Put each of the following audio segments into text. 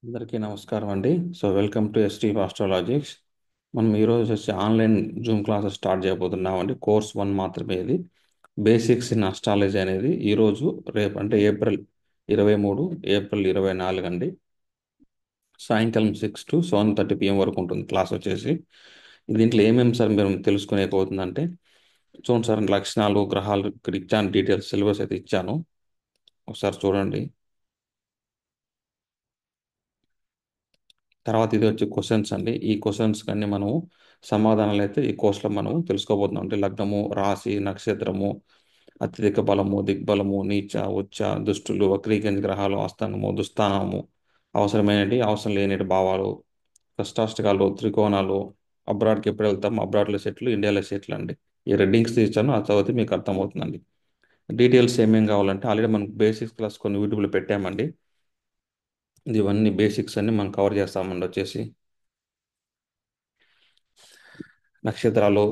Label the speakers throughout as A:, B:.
A: అందరికీ నమస్కారం అండి. Welcome to ST Astrologics. మనం ఈరోజు వచ్చి ఆన్లైన్ జూమ్ క్లాసెస్ స్టార్ట్ చేయబోతున్నామండి. కోర్స్ 1 మాత్రమే ఇది. బేసిక్స్ ఇన్ అస్ట్రాలజీ అనేది ఈరోజు రేపు అంటే ఏప్రిల్ 23, ఏప్రిల్ 24 అండి. సాయంకాలం 6 to 7:30 PM వరకు ఉంటుంది క్లాస్ వచ్చేసి. దీంట్లో ఏమేమి సార్ మీరు తెలుసుకునేకపోతుందంటే, చూడండి సార్, లక్షణాలు, గ్రహాలు ఇక్కడ ఇచ్చాను, డీటెయిల్స్ సిలబస్ అయితే ఇచ్చాను. ఒకసారి చూడండి. తర్వాత ఇది వచ్చి క్వశ్చన్స్ అండి. ఈ క్వశ్చన్స్ కన్నీ మనము సమాధానాలు అయితే ఈ కోర్సులో మనము తెలుసుకోబోతున్నాం. అంటే లగ్నము, రాశి, నక్షత్రము, అత్యధిక బలము, దిగ్బలము, నీచ, ఉచ్చ, దుష్టులు, వక్రీకరించిన గ్రహాలు, ఆస్థానము, దుస్థానము, అవసరమైనటి, అవసరం లేనిటి భావాలు, కష్టాష్టకాలు, త్రికోణాలు, అబ్రాడ్కి ఎప్పుడు వెళ్తాం, అబ్రాడ్లో సెట్లు, ఇండియాలో సెట్లు అండి. ఈ రెడ్డింగ్స్ తీర్చాను, ఆ చదివితే మీకు అర్థమవుతుందండి. డీటెయిల్స్ ఏమేం కావాలంటే ఆల్రెడీ మనకు బేసిక్స్ క్లాస్ కొన్ని యూట్యూబ్లో పెట్టామండి. ఇవన్నీ బేసిక్స్ అన్ని మనం కవర్ చేస్తామండి. వచ్చేసి నక్షత్రాలు,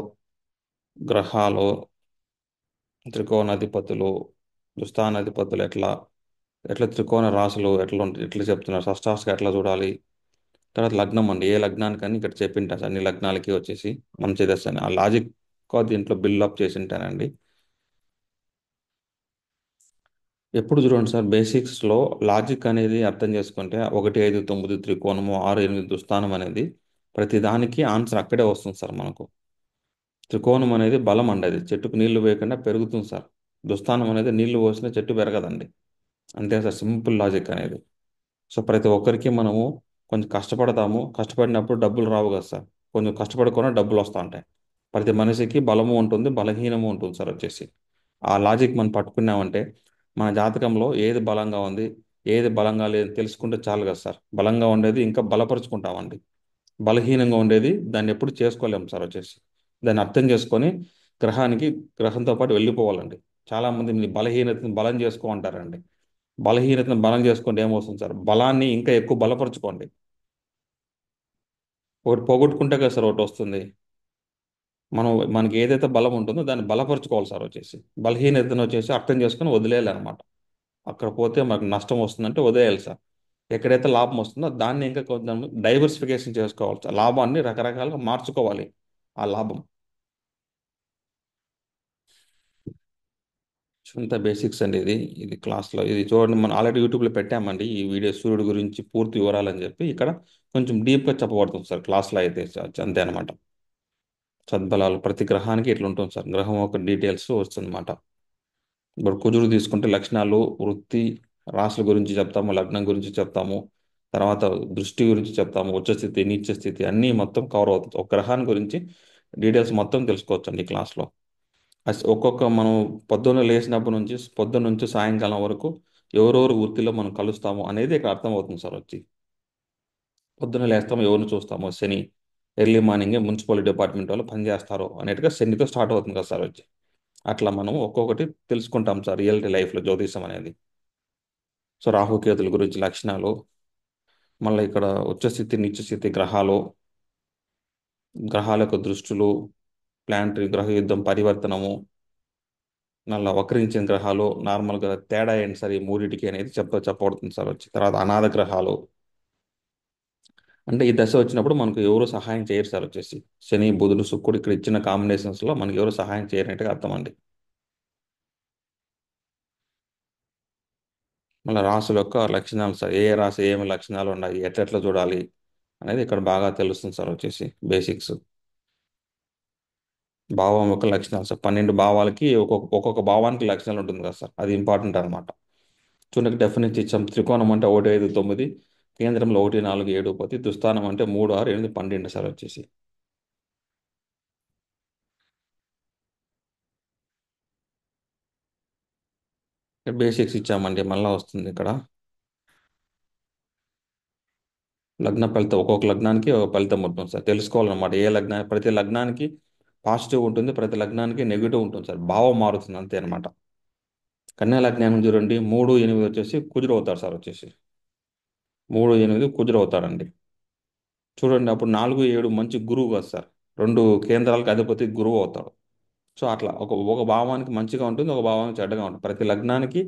A: గ్రహాలు, త్రికోణాధిపతులు, దుస్థానాధిపతులు ఎట్లా ఎట్లా త్రికోణ రాశులు ఎట్లా ఉంటాయి, ఎట్లా చెప్తున్నారు, షష్టాష్టకం ఎట్లా చూడాలి. తర్వాత లగ్నం అండి, ఏ లగ్నానికి అని ఇక్కడ చెప్పింటాను అన్ని లగ్నాలకి వచ్చేసి మంచిది అని ఆ లాజిక్ దీంట్లో బిల్డప్ చేసి ఉంటానండి. ఎప్పుడు చూడండి సార్, బేసిక్స్లో లాజిక్ అనేది అర్థం చేసుకుంటే 1, 5, 9 త్రికోణము, 6, 8 దుస్థానం అనేది ప్రతి దానికి ఆన్సర్ అక్కడే వస్తుంది సార్ మనకు. త్రికోణం అనేది బలం అండి, అది చెట్టుకు నీళ్లు వేయకుండా పెరుగుతుంది సార్. దుస్థానం అనేది నీళ్లు పోసినా చెట్టు పెరగదండి. అంతే సార్, సింపుల్ లాజిక్ అనేది. ప్రతి ఒక్కరికి మనము కొంచెం కష్టపడతాము, కష్టపడినప్పుడు డబ్బులు రావు కదా సార్. కొంచెం కష్టపడకుండా డబ్బులు వస్తూ ఉంటాయి. ప్రతి మనిషికి బలము ఉంటుంది, బలహీనము ఉంటుంది సార్ వచ్చేసి. ఆ లాజిక్ మనం పట్టుకున్నామంటే మన జాతకంలో ఏది బలంగా ఉంది, ఏది బలంగా లేదు తెలుసుకుంటే చాలు కదా సార్. బలంగా ఉండేది ఇంకా బలపరుచుకుంటామండి. బలహీనంగా ఉండేది దాన్ని ఎప్పుడు చేసుకోలేము సార్ వచ్చేసి. దాన్ని అర్థం చేసుకొని గ్రహానికి గ్రహంతో పాటు వెళ్ళిపోవాలండి. చాలామంది మీ బలహీనతను బలం చేసుకో అంటారండి. బలహీనతను బలం చేసుకుంటే ఏమవుతుంది సార్, బలాన్ని ఇంకా ఎక్కువ బలపరుచుకోండి. ఒకటి పోగొట్టుకుంటే కదా సార్ ఒకటి వస్తుంది. మనకి ఏదైతే బలం ఉంటుందో దాన్ని బలపరుచుకోవాలి సార్ వచ్చేసి. బలహీనతను వచ్చేసి అర్థం చేసుకొని వదిలేయాలి అనమాట. అక్కడ పోతే మనకు నష్టం వస్తుందంటే వదిలేయాలి సార్. ఎక్కడైతే లాభం వస్తుందో దాన్ని ఇంకా కొంచెం డైవర్సిఫికేషన్ చేసుకోవాలి సార్. లాభాన్ని రకరకాలుగా మార్చుకోవాలి. ఆ లాభం ఇంత బేసిక్స్ అండి. ఇది క్లాస్లో ఇది చూడండి, మనం ఆల్రెడీ యూట్యూబ్లో పెట్టామండి ఈ వీడియో, సూర్యుడి గురించి పూర్తి వివరాలని చెప్పి. ఇక్కడ కొంచెం డీప్గా చెప్పబడుతుంది సార్ క్లాస్లో అయితే అంతే అనమాట. సద్బలాలు ప్రతి గ్రహానికి ఇట్లా ఉంటుంది సార్, గ్రహం యొక్క డీటెయిల్స్ వస్తుందన్నమాట. ఇప్పుడు కుజుడు తీసుకుంటే లక్షణాలు, వృత్తి, రాశుల గురించి చెప్తాము, లగ్నం గురించి చెప్తాము, తర్వాత దృష్టి గురించి చెప్తాము, ఉచ్చ స్థితి, నీచ స్థితి అన్నీ మొత్తం కవర్ అవుతుంది. ఒక గ్రహాన్ని గురించి డీటెయిల్స్ మొత్తం తెలుసుకోవచ్చండి ఈ క్లాస్లో. ఒక్కొక్క మనం పొద్దున్న లేచినప్పటి నుంచి పొద్దున్న నుంచి సాయంకాలం వరకు ఎవరెవరు వృత్తిలో మనం కలుస్తాము అనేది ఇక్కడ అర్థమవుతుంది సార్ వచ్చి. పొద్దున్న లేస్తాము, ఎవరిని చూస్తాము, శని ఎర్లీ మార్నింగే మున్సిపల్ డిపార్ట్మెంట్ వాళ్ళు పనిచేస్తారు అనేట్టుగా శనితో స్టార్ట్ అవుతుంది కదా సార్ వచ్చి. అట్లా మనం ఒక్కొక్కటి తెలుసుకుంటాం సార్ రియల్ లైఫ్లో జ్యోతిషం అనేది. రాహుకేతుల గురించి లక్షణాలు, మళ్ళీ ఇక్కడ ఉచ్చస్థితి, నీచస్థితి, గ్రహాలు, గ్రహాల యొక్క దృష్టులు, ప్లానటరీ గ్రహ యుద్ధం, పరివర్తనము, మళ్ళీ వక్రించిన గ్రహాలు, నార్మల్గా తేడా ఏంటి సార్ ఈ మూడింటికి అనేది చెప్పబడుతుంది సార్ వచ్చి. తర్వాత అనాథ గ్రహాలు, అంటే ఈ దశ వచ్చినప్పుడు మనకు ఎవరు సహాయం చేయరు సార్ వచ్చేసి. శని, బుధుడు, శుక్రుడు ఇక్కడ ఇచ్చిన కాంబినేషన్స్లో మనకి ఎవరు సహాయం చేయనట్టుగా అర్థం అండి. మళ్ళీ రాశుల యొక్క లక్షణాలు సార్, ఏ రాశి ఏమి లక్షణాలు ఉన్నాయి, ఎట్లెట్లా చూడాలి అనేది ఇక్కడ బాగా తెలుస్తుంది సార్ వచ్చేసి బేసిక్స్. భావం యొక్క లక్షణాలు సార్, 12 భావాలకి ఒక్కొక్క భావానికి లక్షణాలు ఉంటుంది కదా సార్, అది ఇంపార్టెంట్ అనమాట. చూడండి, డెఫినెట్ ఇచ్చాం. త్రికోణం అంటే 1, 5, 9, కేంద్రంలో 1, 4, 7 10, దుస్థానం అంటే 3, 6, 8, 12 సార్ వచ్చేసి. బేసిక్స్ ఇచ్చామండి. మళ్ళీ వస్తుంది ఇక్కడ లగ్న ఫలితం, ఒక్కొక్క లగ్నానికి ఒక ఫలితం ఉంటుంది సార్. తెలుసుకోవాలన్నమాట ఏ లగ్నానికి, ప్రతి లగ్నానికి పాజిటివ్ ఉంటుంది, ప్రతి లగ్నానికి నెగిటివ్ ఉంటుంది సార్. భావం మారుతుంది అంతే అనమాట. కన్యా లగ్నం చూడండి, 3, 8 వచ్చేసి కుజుడు అవుతాడు సార్ వచ్చేసి. 3, 8 కుజుడు అవుతాడండి. చూడండి, అప్పుడు 4, 7 మంచి గురువు కదా సార్. రెండు కేంద్రాలకు అధిపతి గురువు అవుతాడు. అట్లా ఒక భావానికి మంచిగా ఉంటుంది, ఒక భావానికి చెడ్డగా ఉంటుంది. ప్రతి లగ్నానికి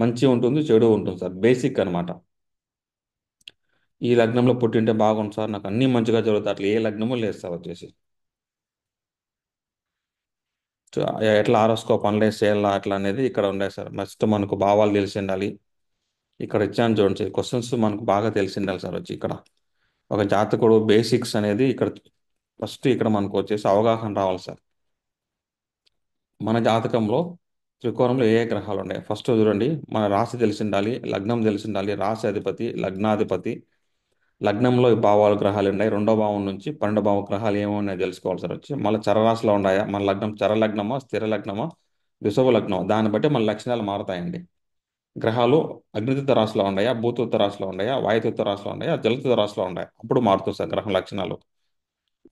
A: మంచి ఉంటుంది, చెడు ఉంటుంది సార్. బేసిక్ అనమాట. ఈ లగ్నంలో పుట్టింటే బాగుంది సార్, నాకు అన్నీ మంచిగా జరుగుతాయి, అట్లా ఏ లగ్నము లేదు సార్ వచ్చేసి. సో, ఎట్లా ఆరోస్కోప్ అనలైజ్ చేయాలా అట్లా అనేది ఇక్కడ ఉండే సార్. మస్ట్ మనకు భావాలు తెలిసి ఉండాలి. ఇక్కడ ఇచ్చాను చూడండి, క్వశ్చన్స్ మనకు బాగా తెలిసి ఉండాలి సార్ వచ్చి ఇక్కడ. ఒక జాతకుడు బేసిక్స్ అనేది ఇక్కడ ఫస్ట్ ఇక్కడ మనకు వచ్చేసి అవగాహన రావాలి సార్. మన జాతకంలో త్రికోణంలో ఏ ఏ గ్రహాలు ఉన్నాయి ఫస్ట్ చూడండి. మన రాశి తెలిసి ఉండాలి, లగ్నం తెలిసి ఉండాలి, రాశి అధిపతి, లగ్నాధిపతి, లగ్నంలో ఈ భావాలు గ్రహాలు ఉన్నాయి, రెండో భావం నుంచి 12 భావ గ్రహాలు ఏమున్నాయో తెలుసుకోవాలి సార్ వచ్చి. మళ్ళీ చరరాశిలో ఉన్నాయా, మన లగ్నం చర లగ్నమా, స్థిర లగ్నమా, విషువ లగ్నమా, దాన్ని బట్టి మన లక్షణాలు మారుతాయండి. గ్రహాలు అగ్నితత్వ రాశిలో ఉన్నాయా, భూతత్వ రాశిలో ఉన్నాయా, వాయుతత్వ రాశిలో ఉన్నాయా, జలతత్వ రాశిలో ఉన్నాయా, అప్పుడు మారుతుంది సార్ గ్రహం లక్షణాలు.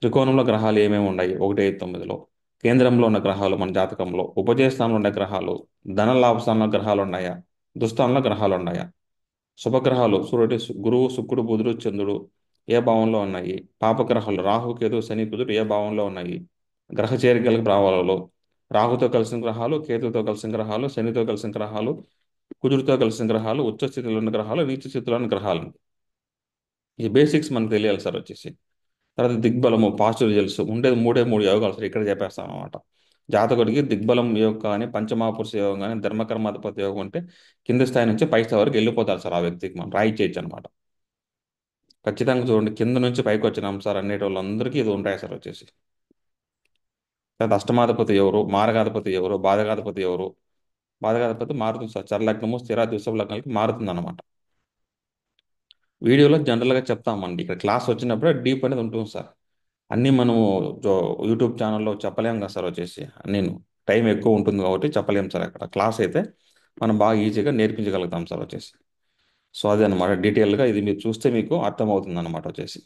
A: త్రికోణంలో గ్రహాలు ఏమేమి ఉన్నాయి 1-9లో, కేంద్రంలో ఉన్న గ్రహాలు మన జాతకంలో, ఉపజయ స్థానంలో ఉన్న గ్రహాలు, ధన లాభ స్థానంలో గ్రహాలు ఉన్నాయా, దుస్థానంలో గ్రహాలు ఉన్నాయా, శుభగ్రహాలు సూర్యుడు, గురువు, శుక్రుడు, బుధుడు, చంద్రుడు ఏ భావంలో ఉన్నాయి, పాపగ్రహాలు రాహు, కేతు, శని, బుధుడు ఏ భావంలో ఉన్నాయి, గ్రహ చేరికల భావాలలో రాహుతో కలిసిన గ్రహాలు, కేతుతో కలిసిన గ్రహాలు, శనితో కలిసిన గ్రహాలు, కుజుడితో కలిసిన గ్రహాలు, ఉచ్చ స్థితిలో ఉన్న గ్రహాలు, నీచ స్థితిలో ఉన్న గ్రహాలు. ఈ బేసిక్స్ మనకు తెలియాలి సార్ వచ్చేసి. తర్వాత దిగ్బలము, పాజిటివ్ రిజల్ట్స్ ఉండేది మూడే మూడు యోగాలు సార్, ఇక్కడ చెప్పేస్తాం అనమాట. జాతకుడికి దిగ్బలం యోగం కానీ, పంచమహాపురుష యోగం కానీ, ధర్మకర్మాధిపతి యోగం అంటే కింది స్థాయి నుంచి పై స్థాయి వరకు వెళ్ళిపోతారు సార్ ఆ వ్యక్తికి, మనం రాయి చేయొచ్చు అనమాట. ఖచ్చితంగా చూడండి, కింద నుంచి పైకి వచ్చినాం సార్ అనేటి వాళ్ళందరికీ ఇది ఉంటాయి సార్ వచ్చేసి. తర్వాత అష్టమాధిపతి ఎవరు, మారగాధిపతి ఎవరు, బాధగాధిపతి ఎవరు. బాధగాధిపతి మారుతుంది సార్, చరలగ్నము, స్థిర ద్విషభ లగ్నాలకి మారుతుంది అనమాట. వీడియోలో జనరల్గా చెప్తామండి, ఇక్కడ క్లాస్ వచ్చినప్పుడే డీప్ అనేది ఉంటుంది సార్. అన్నీ మనము యూట్యూబ్ ఛానల్లో చెప్పలేం కదా సార్ వచ్చేసి. నేను టైం ఎక్కువ ఉంటుంది కాబట్టి చెప్పలేం సార్. అక్కడ క్లాస్ అయితే మనం బాగా ఈజీగా నేర్పించగలుగుతాం సార్ వచ్చేసి. సో అదే అనమాట డీటెయిల్గా, ఇది మీరు చూస్తే మీకు అర్థమవుతుంది అనమాట వచ్చేసి.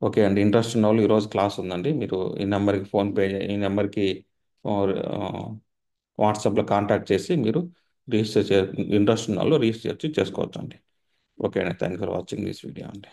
A: ఓకే అండి, ఇంట్రెస్ట్ ఉన్న వాళ్ళు ఈరోజు క్లాస్ ఉందండి, మీరు ఈ నెంబర్కి ఫోన్పే, ఈ నెంబర్కి వాట్సాప్లో కాంటాక్ట్ చేసి మీరు రిజిస్టర్ చే ఇంట్రెస్ట్ ఉన్న వాళ్ళు రిజిస్టర్ చేసుకోవచ్చు అండి. ఓకే అండి, thank for watching this video అండి.